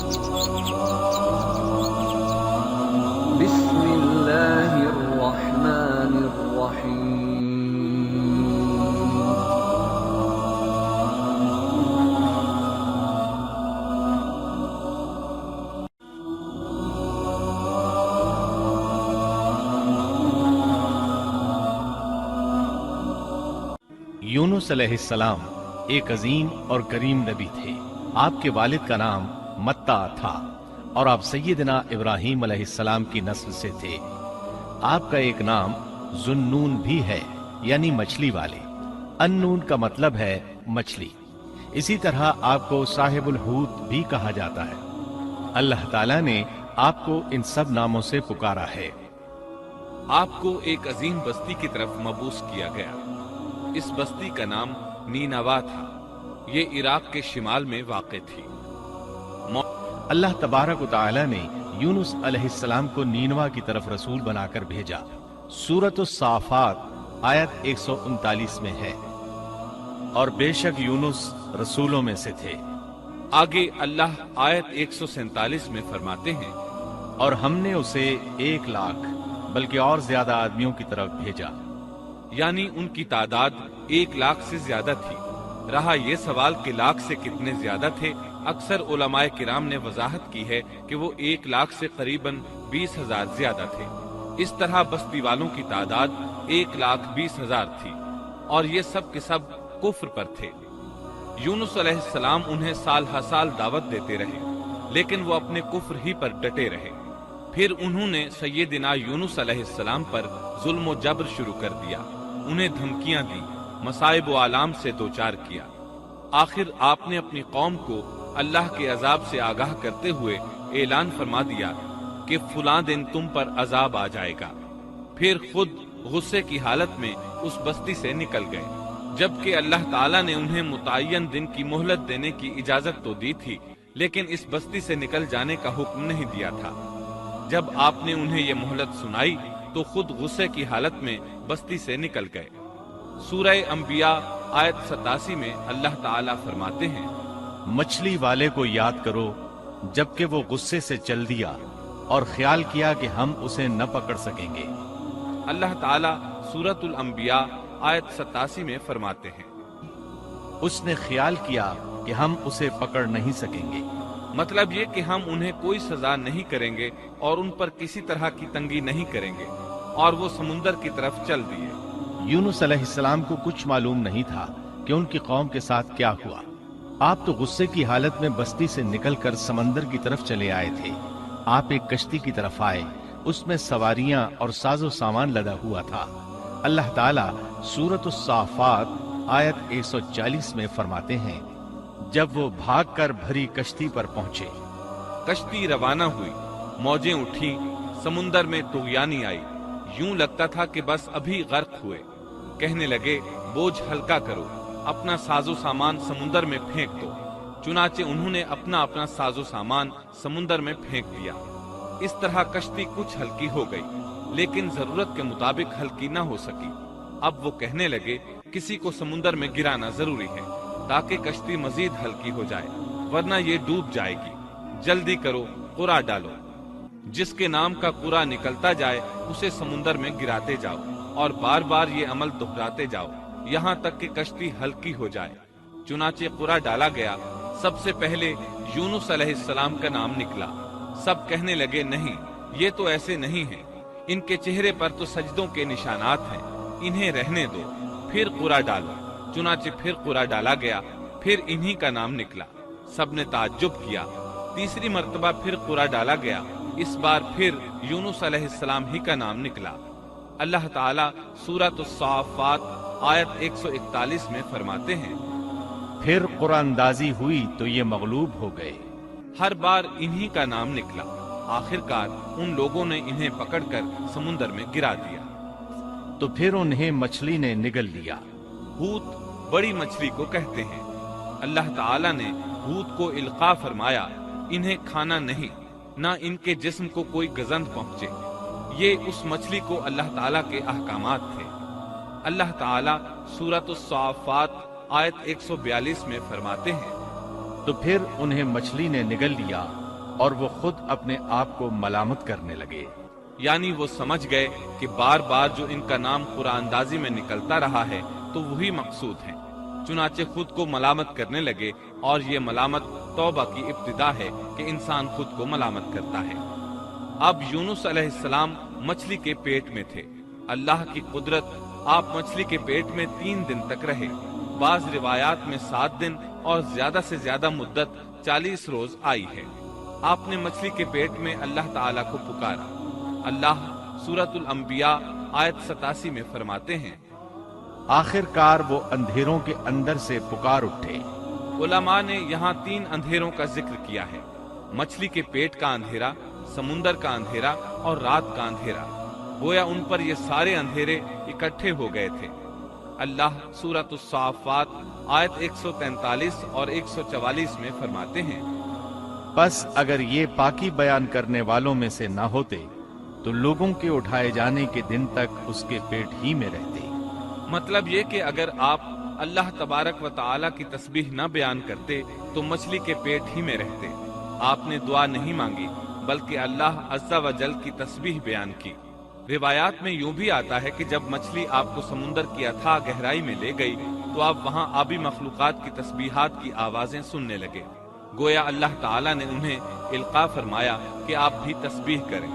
بسم اللہ الرحمن الرحیم یونس علیہ السلام ایک عظیم اور کریم نبی تھے۔ آپ کے والد کا نام متا تھا اور آپ سیدنا ابراہیم علیہ السلام کی نسل سے تھے۔ آپ کا ایک نام ذُنُّون بھی ہے، یعنی مچھلی والے۔ ان-نون کا مطلب ہے مچھلی۔ اسی طرح آپ کو صاحب الحوت بھی کہا جاتا ہے۔ اللہ تعالیٰ نے آپ کو ان سب ناموں سے پکارا ہے۔ آپ کو ایک عظیم بستی کی طرف مبعوث کیا گیا۔ اس بستی کا نام نینوا تھا۔ یہ عراق کے شمال میں واقع تھی۔ اللہ تبارک و تعالی نے یونس علیہ السلام کو نینوا کی طرف رسول بنا کر بھیجا۔ سورۃ الصافات آیت 139 میں ہے، اور بے شک یونس رسولوں میں سے تھے۔ آگے اللہ آیت 147 میں فرماتے ہیں، اور ہم نے اسے 1,00,000 بلکہ اور زیادہ آدمیوں کی طرف بھیجا۔ یعنی ان کی تعداد 1,00,000 سے زیادہ تھی۔ رہا یہ سوال کہ لاکھ سے کتنے زیادہ تھے، اکثر علماء کرام نے وضاحت کی ہے کہ وہ 1,00,000 سے قریباً 20,000 زیادہ تھے۔ اس طرح بستی والوں کی تعداد 1,20,000 تھی، اور یہ سب کے سب کفر پر تھے۔ یونس علیہ السلام انہیں سال ہر سال دعوت دیتے رہے، لیکن وہ اپنے کفر ہی پر ڈٹے رہے۔ پھر انہوں نے سیدنا یونس علیہ السلام پر ظلم و جبر شروع کر دیا، انہیں دھمکیاں دی، مصائب و آلام سے دوچار کیا۔ آخر آپ نے اپنی قوم کو اللہ کے عذاب سے آگاہ کرتے ہوئے اعلان فرما دیا کہ فلاں دن تم پر عذاب آ جائے گا۔ پھر خود غصے کی حالت میں اس بستی سے نکل گئے، جبکہ اللہ تعالیٰ نے انہیں متعین دن کی مہلت دینے کی اجازت تو دی تھی، لیکن اس بستی سے نکل جانے کا حکم نہیں دیا تھا۔ جب آپ نے انہیں یہ مہلت سنائی تو خود غصے کی حالت میں بستی سے نکل گئے۔ سورہ انبیاء آیت 87 میں اللہ تعالیٰ فرماتے ہیں، مچھلی والے کو یاد کرو جبکہ وہ غصے سے چل دیا اور خیال کیا کہ ہم اسے نہ پکڑ سکیں گے۔ اللہ تعالیٰ سورۃ الانبیاء آیت 87 میں فرماتے ہیں، اس نے خیال کیا کہ ہم اسے پکڑ نہیں سکیں گے۔ مطلب یہ کہ ہم انہیں کوئی سزا نہیں کریں گے اور ان پر کسی طرح کی تنگی نہیں کریں گے، اور وہ سمندر کی طرف چل دیے۔ یونس علیہ السلام کو کچھ معلوم نہیں تھا کہ ان کی قوم کے ساتھ کیا ہوا۔ آپ تو غصے کی حالت میں بستی سے نکل کر سمندر کی طرف چلے آئے تھے۔ آپ ایک کشتی کی طرف آئے، اس میں سواریاں اور ساز و سامان لدا ہوا تھا۔ اللہ تعالیٰ سورۃ الصافات آیت 140 میں فرماتے ہیں، جب وہ بھاگ کر بھری کشتی پر پہنچے، کشتی روانہ ہوئی، موجیں اٹھیں، سمندر میں طغیانی آئی، یوں لگتا تھا کہ بس ابھی غرق ہوئے۔ کہنے لگے، بوجھ ہلکا کرو، اپنا ساز و سامان سمندر میں پھینک دو۔ چنانچہ انہوں نے اپنا ساز و سامان سمندر میں پھینک دیا۔ اس طرح کشتی کچھ ہلکی ہو گئی، لیکن ضرورت کے مطابق ہلکی نہ ہو سکی۔ اب وہ کہنے لگے، کسی کو سمندر میں گرانا ضروری ہے تاکہ کشتی مزید ہلکی ہو جائے، ورنہ یہ ڈوب جائے گی۔ جلدی کرو، قرع ڈالو۔ جس کے نام کا قرع نکلتا جائے اسے سمندر میں گراتے جاؤ، اور بار بار یہ عمل دہراتے جاؤ یہاں تک کہ کشتی ہلکی ہو جائے۔ چنانچہ قرع ڈالا گیا۔ سب سے پہلے یونس علیہ السلام کا نام نکلا۔ سب کہنے لگے، نہیں، یہ تو ایسے نہیں ہیں، ان کے چہرے پر تو سجدوں کے نشانات ہیں، انہیں رہنے دو، پھر قرع ڈالو۔ چنانچہ پھر قرع ڈالا گیا، پھر انہی کا نام نکلا۔ سب نے تعجب کیا۔ تیسری مرتبہ پھر قرع ڈالا گیا، اس بار پھر یونس علیہ السلام ہی کا نام نکلا۔ اللہ تعالیٰ سورۃ الصافات آیت 141 میں فرماتے ہیں، پھر قرآن اندازی ہوئی تو یہ مغلوب ہو گئے۔ ہر بار انہی کا نام نکلا۔ آخرکار ان لوگوں نے انہیں پکڑ کر سمندر میں گرا دیا۔ تو پھر انہیں مچھلی نے نگل لیا۔ حوت بڑی مچھلی کو کہتے ہیں۔ اللہ تعالیٰ نے حوت کو القاء فرمایا، انہیں کھانا نہیں، نہ ان کے جسم کو کوئی گزند پہنچے۔ یہ اس مچھلی کو اللہ تعالیٰ کے احکامات تھے۔ اللہ تعالیٰ سورۃ الصافات آیت 142 میں فرماتے ہیں، تو پھر انہیں مچھلی نے نگل لیا اور وہ خود اپنے آپ کو ملامت کرنے لگے۔ یعنی وہ سمجھ گئے کہ بار بار جو ان کا نام قرآن اندازی میں نکلتا رہا ہے تو وہی مقصود ہیں، چنانچہ خود کو ملامت کرنے لگے، اور یہ ملامت توبہ کی ابتدا ہے کہ انسان خود کو ملامت کرتا ہے۔ اب یونس علیہ السلام مچھلی کے پیٹ میں تھے۔ اللہ کی قدرت، آپ مچھلی کے پیٹ میں 3 دن تک رہے، بعض روایات میں 7 دن اور زیادہ سے زیادہ مدت 40 روز آئی ہے۔ آپ نے مچھلی کے پیٹ میں اللہ تعالیٰ کو پکارا۔ اللہ سورۃ الانبیاء آیت 87 میں فرماتے ہیں، آخر کار وہ اندھیروں کے اندر سے پکار اٹھے۔ علماء نے یہاں 3 اندھیروں کا ذکر کیا ہے، مچھلی کے پیٹ کا اندھیرا، سمندر کا اندھیرا اور رات کا اندھیرا۔ گویا ان پر یہ سارے اندھیرے اکٹھے ہو گئے تھے۔ اللہ سورۃ الصافات آیت 143 اور 144 میں فرماتے ہیں، بس اگر یہ پاکی بیان کرنے والوں میں سے نہ ہوتے تو لوگوں کے اٹھائے جانے کے دن تک اس کے پیٹ ہی میں رہتے۔ مطلب یہ کہ اگر آپ اللہ تبارک و تعالی کی تسبیح نہ بیان کرتے تو مچھلی کے پیٹ ہی میں رہتے۔ آپ نے دعا نہیں مانگی بلکہ اللہ عز و جل کی تسبیح بیان کی۔ روایات میں یوں بھی آتا ہے کہ جب مچھلی آپ کو سمندر کی اتھاہ گہرائی میں لے گئی تو آپ وہاں آبی مخلوقات کی تسبیحات کی آوازیں سننے لگے۔ گویا اللہ تعالیٰ نے انہیں القاء فرمایا کہ آپ بھی تسبیح کریں۔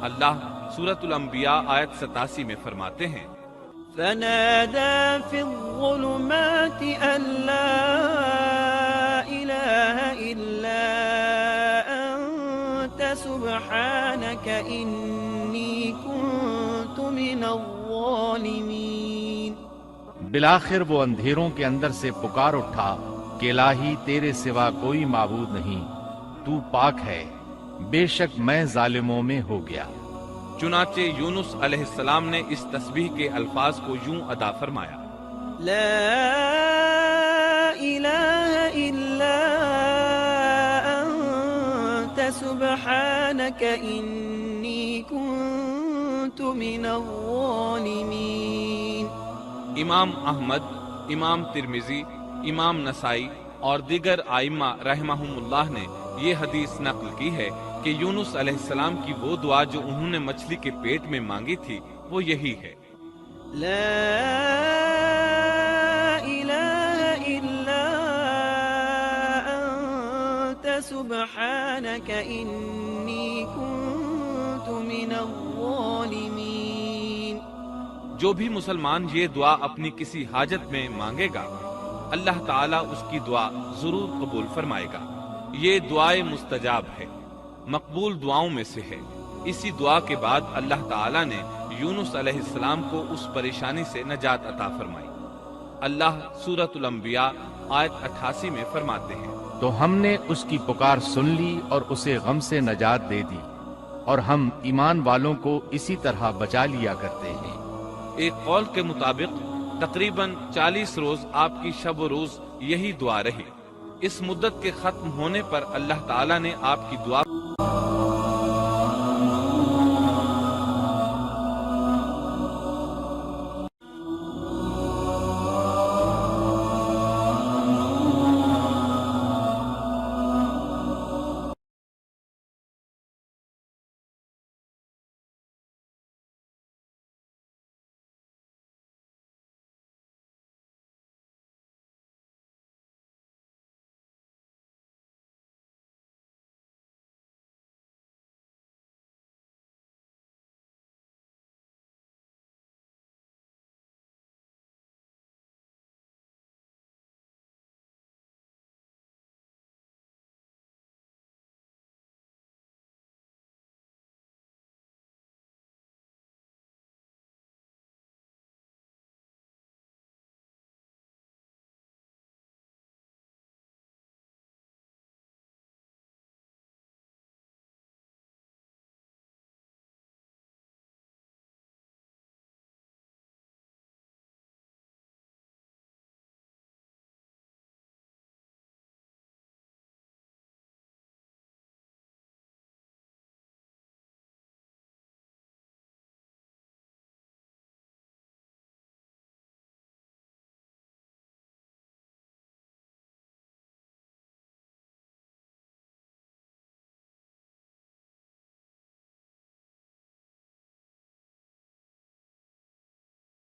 اللہ سورۃ الانبیاء آیت 87 میں فرماتے ہیں، فنادى في الظلمات أن لا إله إلا أنت سبحانك إني كنت من الظالمين۔ بالآخر وہ اندھیروں کے اندر سے پکار اٹھا کہ الہی تیرے سوا کوئی معبود نہیں، تو پاک ہے، بے شک میں ظالموں میں ہو گیا۔ چنانچہ یونس علیہ السلام نے اس تسبیح کے الفاظ کو یوں ادا فرمایا، لا إله إلا أنت سبحانك إني كنت من الظالمين۔ امام احمد، امام ترمذی، امام نسائی اور دیگر ائمہ رحمہم اللہ نے یہ حدیث نقل کی ہے کہ یونس علیہ السلام کی وہ دعا جو انہوں نے مچھلی کے پیٹ میں مانگی تھی وہ یہی ہے، لا إله إلا أنت سبحانك إني كنت من الظالمين۔ جو بھی مسلمان یہ دعا اپنی کسی حاجت میں مانگے گا اللہ تعالیٰ اس کی دعا ضرور قبول فرمائے گا۔ یہ دعائے مستجاب ہے، مقبول دعاؤں میں سے ہے۔ اسی دعا کے بعد اللہ تعالیٰ نے یونس علیہ السلام کو اس پریشانی سے نجات عطا فرمائی۔ اللہ سورۃ الانبیاء آیت 88 میں فرماتے ہیں، تو ہم نے اس کی پکار سن لی اور اسے غم سے نجات دے دی، اور ہم ایمان والوں کو اسی طرح بچا لیا کرتے ہیں۔ ایک قول کے مطابق تقریباً 40 روز آپ کی شب و روز یہی دعا رہی۔ اس مدت کے ختم ہونے پر اللہ تعالیٰ نے آپ کی دعا